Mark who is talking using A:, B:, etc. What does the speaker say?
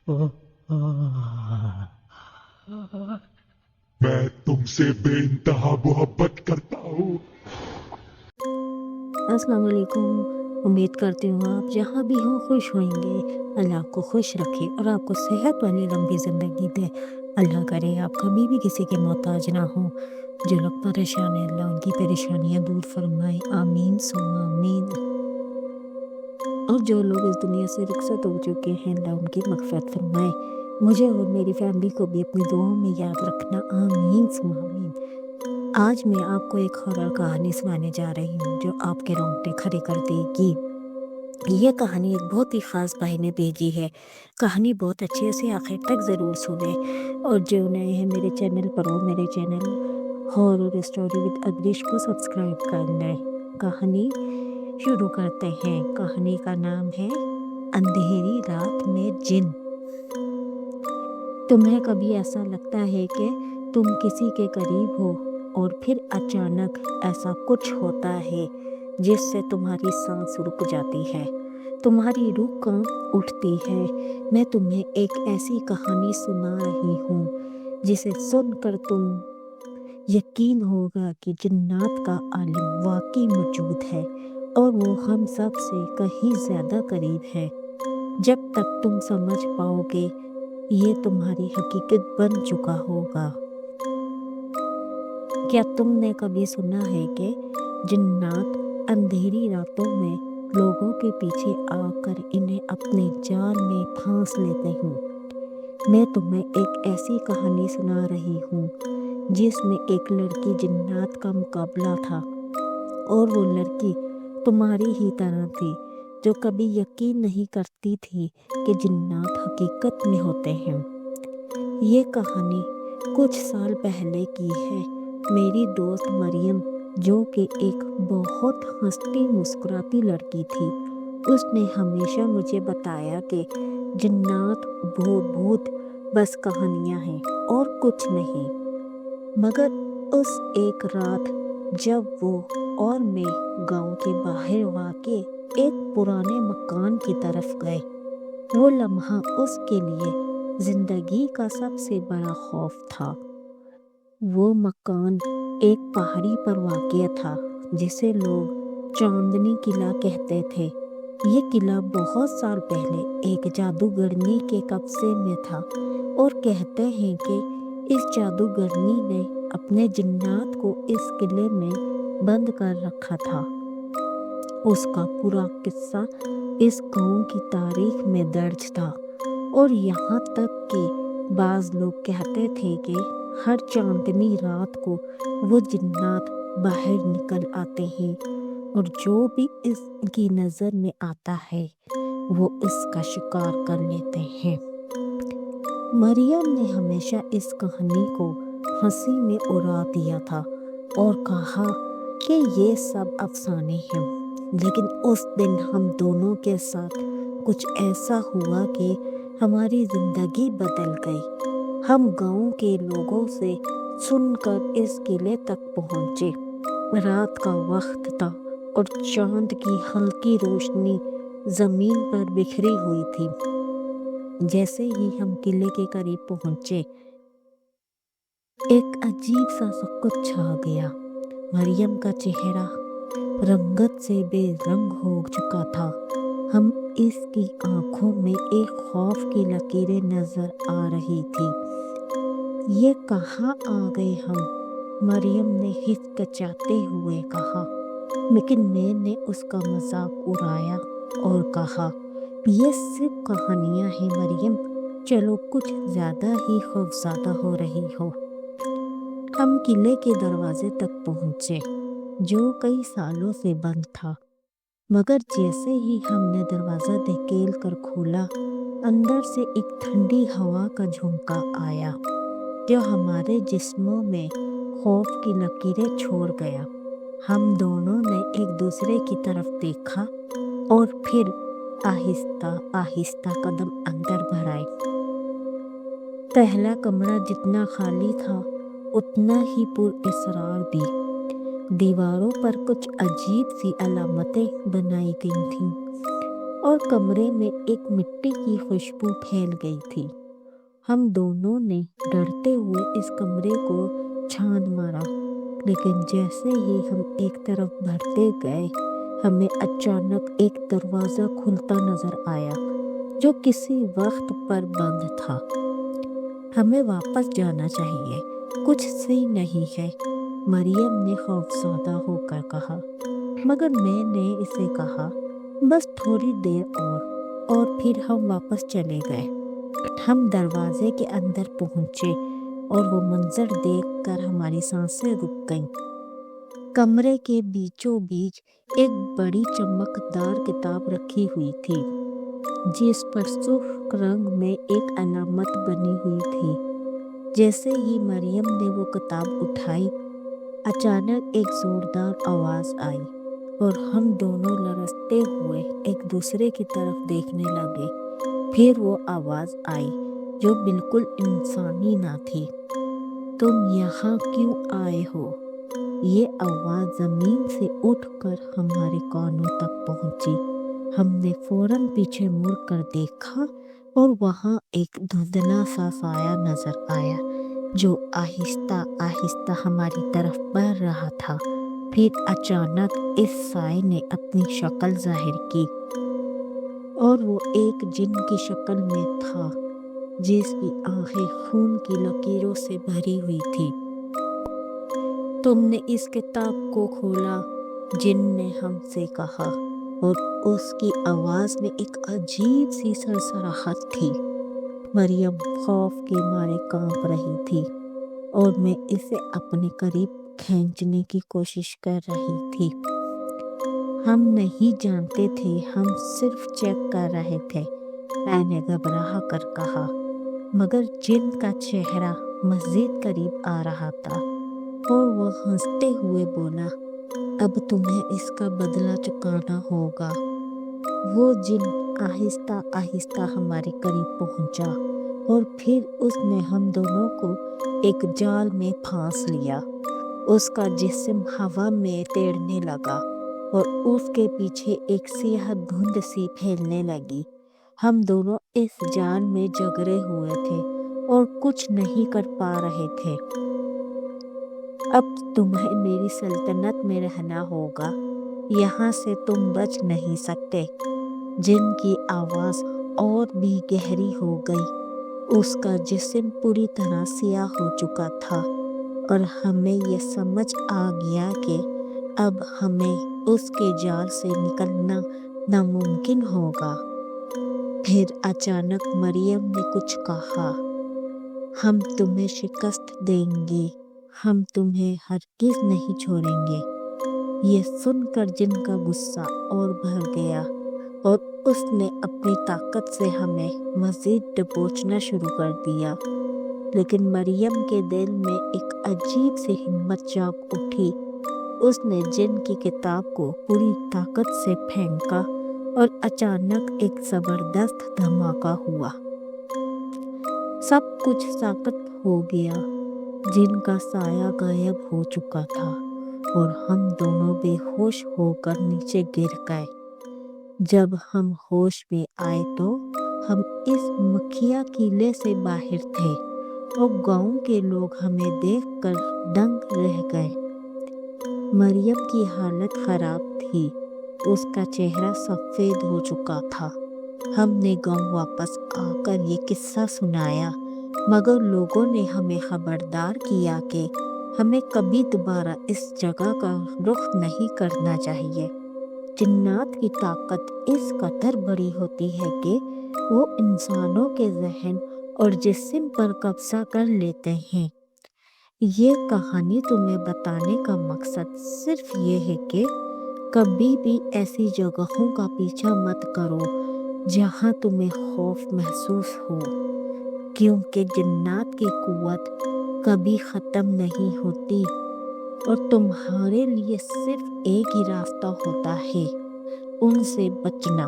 A: मैं तुमसे बेइंतहा मोहब्बत करता हूँ।
B: अस्सलाम वालेकुम। उम्मीद करती हूँ आप जहाँ भी हों खुश होंगे। अल्लाह आपको खुश रखे और आपको सेहत वाली लंबी ज़िंदगी दे। अल्लाह करे आप कभी भी किसी के मोहताज ना हो। जो लोग परेशान हैं अल्लाह उनकी परेशानियाँ दूर फरमाए, आमीन सुम्मा आमीन। और जो लोग इस दुनिया से रुखसत हो चुके हैं अल्लाह उनकी मग़फ़िरत फरमाए। मुझे और मेरी फैमिली को भी अपनी दुआओं में याद रखना, आमीन सुम्मा आमीन। आज मैं आपको एक हॉरर कहानी सुनाने जा रही हूँ जो आपके रोंगटे खड़े कर देगी। ये कहानी एक बहुत ही ख़ास भाई ने भेजी है। कहानी बहुत अच्छे से आखिर तक ज़रूर सुने और जो नए हैं मेरे चैनल पर हो मेरे चैनल हॉरर स्टोरी विद अग्रिश को सब्सक्राइब कर लें। कहानी शुरू करते हैं। कहानी का नाम है अंधेरी रात में जिन। तुम्हें कभी ऐसा लगता है कि तुम किसी के करीब हो और फिर अचानक ऐसा कुछ होता है जिससे तुम्हारी सांस रुक जाती है, तुम्हारी रूह कांप उठती है। मैं तुम्हें एक ऐसी कहानी सुना रही हूँ जिसे सुनकर तुम यकीन होगा कि जिन्नात का आलिम वाकई मौजूद है और वो हम सब से कहीं ज़्यादा करीब है। जब तक तुम समझ पाओगे ये तुम्हारी हकीकत बन चुका होगा। क्या तुमने कभी सुना है कि जिन्नात अंधेरी रातों में लोगों के पीछे आकर इन्हें अपने जाल में फांस लेते हैं? मैं तुम्हें एक ऐसी कहानी सुना रही हूँ जिसमें एक लड़की जिन्नात का मुकाबला था और वो लड़की तुम्हारी ही तरह थी जो कभी यकीन नहीं करती थी कि जिन्नात हकीकत में होते हैं। ये कहानी कुछ साल पहले की है। मेरी दोस्त मरियम जो कि एक बहुत हंसती मुस्कुराती लड़की थी, उसने हमेशा मुझे बताया कि जिन्नात भूत बस कहानियाँ हैं और कुछ नहीं। मगर उस एक रात जब वो और मैं गांव के बाहर वाक़े एक पुराने मकान की तरफ गए, वो लम्हा उसके लिए ज़िंदगी का सबसे बड़ा खौफ था। वो मकान एक पहाड़ी पर वाक़या था जिसे लोग चांदनी किला कहते थे। ये किला बहुत साल पहले एक जादूगरनी के कब्ज़े में था और कहते हैं कि इस जादूगरनी ने अपने जिन्नात को इस किले में बंद कर रखा था। उसका पूरा किस्सा इस गांव की तारीख में दर्ज था और यहाँ तक कि बाज़ लोग कहते थे कि हर चांदनी रात को वो जिन्नात बाहर निकल आते हैं और जो भी इसकी नज़र में आता है वो इसका शिकार कर लेते हैं। मरियम ने हमेशा इस कहानी को हंसी में उड़ा दिया था और कहा कि ये सब अफसाने हैं। लेकिन उस दिन हम दोनों के साथ कुछ ऐसा हुआ कि हमारी ज़िंदगी बदल गई। हम गांव के लोगों से सुनकर इस किले तक पहुँचे। रात का वक्त था और चांद की हल्की रोशनी ज़मीन पर बिखरी हुई थी। जैसे ही हम किले के करीब पहुँचे, एक अजीब सा सुकून छा गया। मरियम का चेहरा रंगत से बेरंग हो चुका था। हम इसकी आंखों में एक खौफ की लकीरें नजर आ रही थी। ये कहाँ आ गए हम? मरियम ने हिचकिचाते हुए कहा। लेकिन मैंने उसका मजाक उड़ाया और कहा, ये सिर्फ कहानियाँ हैं मरियम, चलो कुछ ज़्यादा ही खौफज़दा हो रही हो। हम किले के दरवाजे तक पहुँचे जो कई सालों से बंद था, मगर जैसे ही हमने दरवाज़ा धकेल कर खोला, अंदर से एक ठंडी हवा का झोंका आया जो हमारे जिस्मों में खौफ की लकीरें छोड़ गया। हम दोनों ने एक दूसरे की तरफ देखा और फिर आहिस्ता आहिस्ता कदम अंदर बढ़ाए। पहला कमरा जितना खाली था उतना ही पुरअसरार भी। दीवारों पर कुछ अजीब सी अलामतें बनाई गई थीं اور کمرے میں ایک مٹی کی خوشبو پھیل گئی تھی۔ ہم دونوں نے ڈرتے ہوئے اس کمرے کو چھان مارا، لیکن جیسے ہی ہم ایک طرف بڑھتے گئے ہمیں اچانک ایک دروازہ کھلتا نظر آیا جو کسی وقت پر بند تھا۔ ہمیں واپس جانا چاہیے، کچھ صحیح نہیں ہے، مریم نے خوفزدہ ہو کر کہا، مگر میں نے اسے کہا بس تھوڑی دیر اور پھر ہم واپس چلے گئے۔ ہم دروازے کے اندر پہنچے اور وہ منظر دیکھ کر ہماری سانسیں رک گئیں۔ کمرے کے بیچوں بیچ ایک بڑی چمکدار کتاب رکھی ہوئی تھی جس پر سرخ رنگ میں ایک علامت بنی ہوئی تھی۔ جیسے ہی مریم نے وہ کتاب اٹھائی، اچانک ایک زوردار آواز آئی اور ہم دونوں لرزتے ہوئے ایک دوسرے کی طرف دیکھنے لگے۔ پھر وہ آواز آئی جو بالکل انسانی نہ تھی، تم یہاں کیوں آئے ہو؟ یہ آواز زمین سے اٹھ کر ہمارے کانوں تک پہنچی۔ ہم نے فوراً پیچھے مڑ کر دیکھا اور وہاں ایک دھندلا سا سایہ نظر آیا جو آہستہ آہستہ ہماری طرف بڑھ رہا تھا۔ پھر اچانک اس سائے نے اپنی شکل ظاہر کی اور وہ ایک جن کی شکل میں تھا جس کی آنکھیں خون کی لکیروں سے بھری ہوئی تھی۔ تم نے اس کتاب کو کھولا، جن نے ہم سے کہا، اور اس کی آواز میں ایک عجیب سی سرسراہٹ تھی۔ مریم خوف کے مارے کانپ رہی تھی اور میں اسے اپنے قریب کھینچنے کی کوشش کر رہی تھی۔ ہم نہیں جانتے تھے، ہم صرف چیک کر رہے تھے، میں نے گھبرا کر کہا، مگر جن کا چہرہ مزید قریب آ رہا تھا اور وہ ہنستے ہوئے بولا، اب تمہیں اس کا بدلہ چکانا ہوگا۔ وہ جن آہستہ آہستہ ہمارے قریب پہنچا اور پھر اس نے ہم دونوں کو ایک جال میں پھانس لیا۔ اس کا جسم ہوا میں تیرنے لگا اور اس کے پیچھے ایک سیاہ دھند سی پھیلنے لگی۔ ہم دونوں اس جال میں جکڑے ہوئے تھے اور کچھ نہیں کر پا رہے تھے۔ اب تمہیں میری سلطنت میں رہنا ہوگا، یہاں سے تم بچ نہیں سکتے۔ جن کی آواز اور بھی گہری ہو گئی، اس کا جسم پوری طرح سیاہ ہو چکا تھا اور ہمیں یہ سمجھ آ گیا کہ اب ہمیں اس کے جال سے نکلنا ناممکن ہوگا۔ پھر اچانک مریم نے کچھ کہا، ہم تمہیں شکست دیں گے، ہم تمہیں ہرگز نہیں چھوڑیں گے۔ یہ سن کر جن کا غصہ اور بڑھ گیا اور اس نے اپنی طاقت سے ہمیں مزید دبوچنا شروع کر دیا، لیکن مریم کے دل میں ایک عجیب سی ہمت جاگ اٹھی۔ اس نے جن کی کتاب کو پوری طاقت سے پھینکا اور اچانک ایک زبردست دھماکہ ہوا۔ سب کچھ ساکت ہو گیا، جن کا سایہ غائب ہو چکا تھا اور ہم دونوں بے ہوش ہو کر نیچے گر گئے۔ جب ہم ہوش میں آئے تو ہم اس مکھیا قلعے سے باہر تھے اور گاؤں کے لوگ ہمیں دیکھ کر دنگ رہ گئے۔ مریم کی حالت خراب تھی، اس کا چہرہ سفید ہو چکا تھا۔ ہم نے گاؤں واپس آ کر یہ قصہ سنایا، مگر لوگوں نے ہمیں خبردار کیا کہ ہمیں کبھی دوبارہ اس جگہ کا رخ نہیں کرنا چاہیے۔ جنات کی طاقت اس قدر بڑی ہوتی ہے کہ وہ انسانوں کے ذہن اور جسم پر قبضہ کر لیتے ہیں۔ یہ کہانی تمہیں بتانے کا مقصد صرف یہ ہے کہ کبھی بھی ایسی جگہوں کا پیچھا مت کرو جہاں تمہیں خوف محسوس ہو، کیونکہ جنات کی قوت کبھی ختم نہیں ہوتی اور تمہارے لیے صرف ایک ہی راستہ ہوتا ہے، ان سے بچنا۔